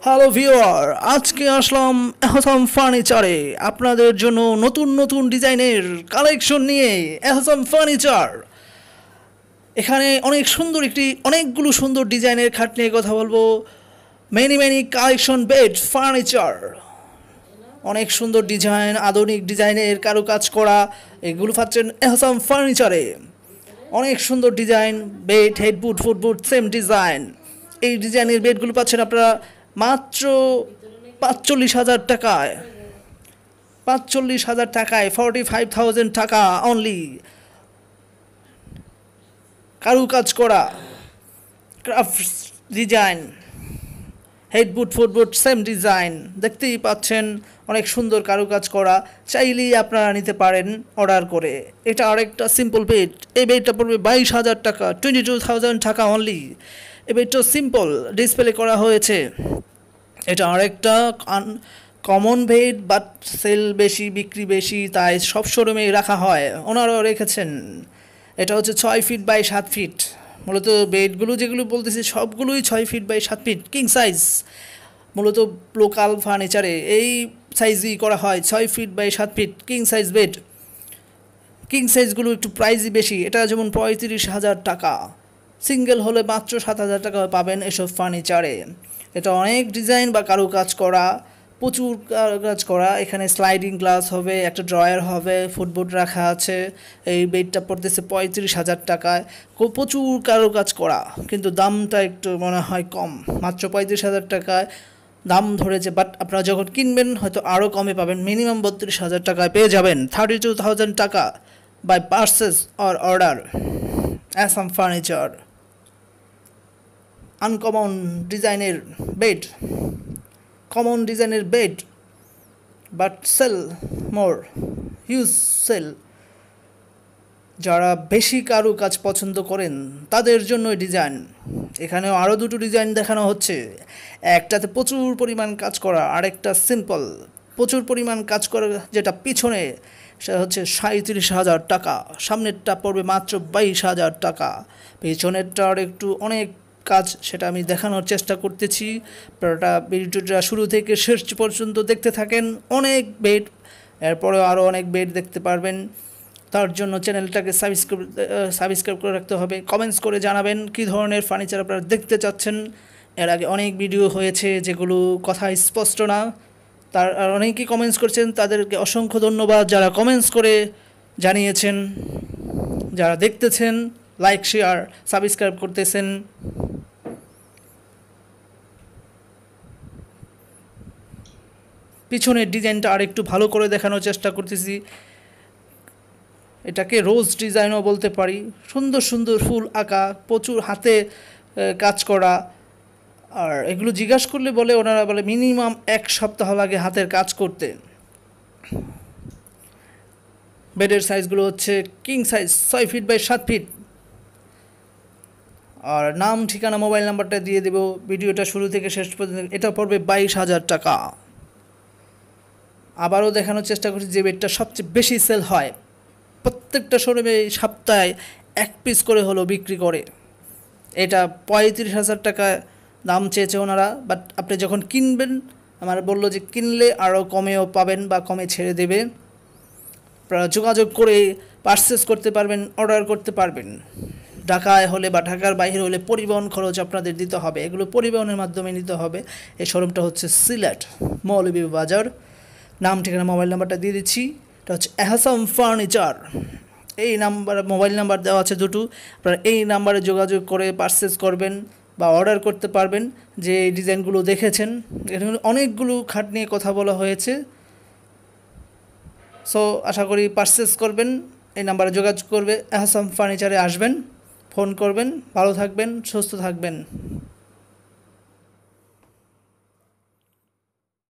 Hello viewer, আজকে আসলাম এহসাম ফার্নিচারে আপনাদের জন্য নতুন নতুন ডিজাইনের কালেকশন নিয়ে। এহসাম ফার্নিচার এখানে অনেকগুলো সুন্দর ডিজাইনের খাট নিয়ে কথা বলবো। Many many collection bed furniture, অনেক সুন্দর ডিজাইন, আধুনিক ডিজাইনের কারুকাজ করা, এগুলো পাচ্ছেন এহসাম ফার্নিচারে। অনেক সুন্দর design, bed, headboard, ফুটবোর্ড, same design. এই ডিজাইনের বেডগুলো পাচ্ছেন আপনারা মাত্র ৪৫,০০০ টাকায়। ৪৫,০০০ টাকায়, 45,000 টাকা অনলি। কারুকাজ করা, craft design, headboard, ফুটবোর্ড, same design, দেখতেই পাচ্ছেন অনেক সুন্দর কারুকাজ করা। চাইলেই আপনারা নিতে পারেন অর্ডার করে। এটা আরেকটা সিম্পল বেড। এই বেডটা পড়বে ২২,০০০ টাকা, 22,000 টাকা অনলি। এই বেডটা সিম্পল ডিসপ্লে করা হয়েছে। এটা আরেকটা কমন বেড, বাট সেল বেশি, বিক্রি বেশি, তাই সব শোরুমেই রাখা হয়, ওনারাও রেখেছেন। এটা হচ্ছে 6 ফিট বাই 7 ফিট। মূলত বেডগুলো যেগুলো বলতেছি সবগুলোই 6 feet by 7 feet, king size. মূলত লোকাল ফার্নিচারে এই সাইজই করা হয়, 6 feet by 7 feet king size bed. King সাইজগুলো একটু প্রাইসই বেশি। এটা যেমন 35,000 টাকা, সিঙ্গেল হলে মাত্র 7,000 টাকা পাবেন এসব ফার্নিচারে। এটা অনেক ডিজাইন বা কারুকাজ করা, প্রচুর কাজ করা। এখানে স্লাইডিং গ্লাস হবে, একটা ড্রয়ার হবে, ফুটবোর্ড রাখা আছে। এই বেডটা পড়তেছে 35,000 টাকায়। প্রচুর কারুকাজ করা, কিন্তু দামটা একটু মনে হয় কম, মাত্র 35,000 টাকায় দাম ধরেছে। বাট আপনারা যখন কিনবেন হয়তো আরও কমে পাবেন, মিনিমাম 32,000 টাকায় পেয়ে যাবেন। 32,000 টাকা by purchase or order. Awesome furniture. Uncommon ডিজাইনের বেড, কমন ডিজাইনের bed, but sale more, huge sale. যারা বেশি কারুকাজ পছন্দ করেন তাদের জন্য ডিজাইন। এখানেও আরও দুটো ডিজাইন দেখানো হচ্ছে। একটাতে প্রচুর পরিমাণ কাজ করা, আরেকটা সিম্পল। প্রচুর পরিমাণ কাজ করা যেটা পিছনে, সেটা হচ্ছে 37,000 টাকা। সামনেরটা পড়বে মাত্র 22,000 টাকা। পেছনেরটার একটু অনেক কাজ, সেটা আমি দেখানোর চেষ্টা করতেছি। আপনারা ভিডিওটা শুরু থেকে শেষ পর্যন্ত দেখতে থাকেন। অনেক বেড, এরপরেও আরও অনেক বেড দেখতে পারবেন। তার জন্য চ্যানেলটাকে সাবস্ক্রাইব করে রাখতে হবে। কমেন্টস করে জানাবেন কী ধরনের ফার্নিচার আপনারা দেখতে চাচ্ছেন। এর আগে অনেক ভিডিও হয়েছে যেগুলো কথা স্পষ্ট না, তার অনেকেই কমেন্টস করছেন, তাদেরকে অসংখ্য ধন্যবাদ যারা কমেন্টস করে জানিয়েছেন। যারা দেখতেছেন, লাইক, শেয়ার, সাবস্ক্রাইব করতেছেন। পিছনের ডিজাইনটা আরেকটু ভালো করে দেখানোর চেষ্টা করতেছি। এটাকে রোজ ডিজাইনও বলতে পারি। সুন্দর সুন্দর ফুল আঁকা, প্রচুর হাতে কাজ করা। আর এগুলো জিজ্ঞাসা করলে বলে, ওনারা বলে মিনিমাম 1 সপ্তাহ লাগে হাতের কাজ করতে। বেডের সাইজগুলো হচ্ছে king size, 6 feet by 7 feet. আর নাম, ঠিকানা, মোবাইল নাম্বারটা দিয়ে দেব ভিডিওটা শুরু থেকে শেষ পর্যন্ত। এটা পড়বে 22,000 টাকা। আবারও দেখানোর চেষ্টা করছি যে বেডটা সবচেয়ে বেশি সেল হয়। প্রত্যেকটা শোরুমে সপ্তাহে 1 পিস করে হলো বিক্রি করে। এটা 35,000 টাকা দাম চেয়েছে ওনারা। বাট আপনি যখন কিনবেন, আমার বললো যে কিনলে আরও কমেও পাবেন বা কমে ছেড়ে দেবে। আপনারা যোগাযোগ করে পারচেস করতে পারবেন, অর্ডার করতে পারবেন। ঢাকায় হলে বা ঢাকার বাইরে হলে পরিবহন খরচ আপনাদের দিতে হবে, এগুলো পরিবহনের মাধ্যমে নিতে হবে। এই শোরুমটা হচ্ছে সিলেট, মৌলভীবাজার। নাম, ঠিকানা, মোবাইল নাম্বারটা দিয়ে দিচ্ছি। এটা হচ্ছে এহসাম ফার্নিচার। এই নাম্বার, মোবাইল নাম্বার দেওয়া আছে দুটো। আপনারা এই নাম্বারে যোগাযোগ করে পারচেস করবেন বা অর্ডার করতে পারবেন। যে ডিজাইনগুলো দেখেছেন, এখানে অনেকগুলো খাট নিয়ে কথা বলা হয়েছে। সো আশা করি পারচেস করবেন। এই নাম্বারে যোগাযোগ করবে, এহসাম ফার্নিচারে আসবেন, ফোন করবেন। ভালো থাকবেন, সুস্থ থাকবেন।